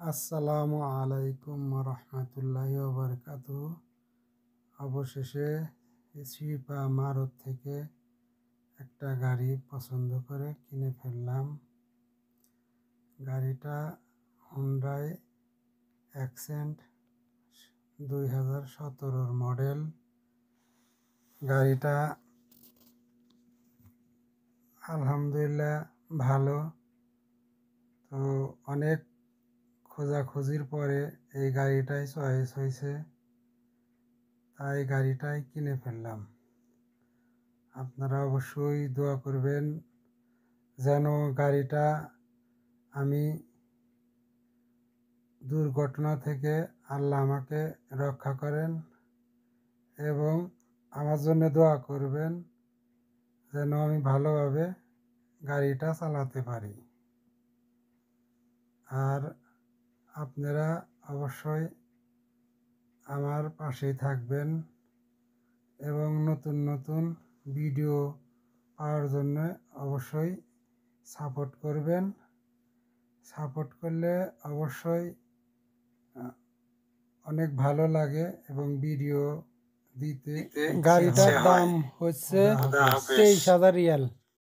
আসসালামু আলাইকুম রহমতুল্লাহি ওয়াবারাকাতুহু। অবশেষে শিপা মারুত থেকে একটা গাড়ি পছন্দ করে কিনে ফেললাম। গাড়িটা হুন্ডাই অ্যাকসেন্ট 2017 মডেল। গাড়িটা আলহামদুলিল্লাহ ভালো। তো অনেক খোঁজাখুঁজির পরে এই গাড়িটাই চয়েস হয়েছে, তাই গাড়িটাই কিনে ফেললাম। আপনারা অবশ্যই দোয়া করবেন যেন গাড়িটা আমি দুর্ঘটনা থেকে আল্লাহ আমাকে রক্ষা করেন এবং আমার জন্য দোয়া করবেন যেন আমি ভালোভাবে গাড়িটা চালাতে পারি। আর আপনারা অবশ্যই আমার পাশেই থাকবেন এবং নতুন নতুন ভিডিও পাওয়ার জন্য অবশ্যই সাপোর্ট করবেন। সাপোর্ট করলে অবশ্যই অনেক ভালো লাগে এবং ভিডিও দিতে। গাড়িটার দাম হচ্ছে 23,000 রিয়াল।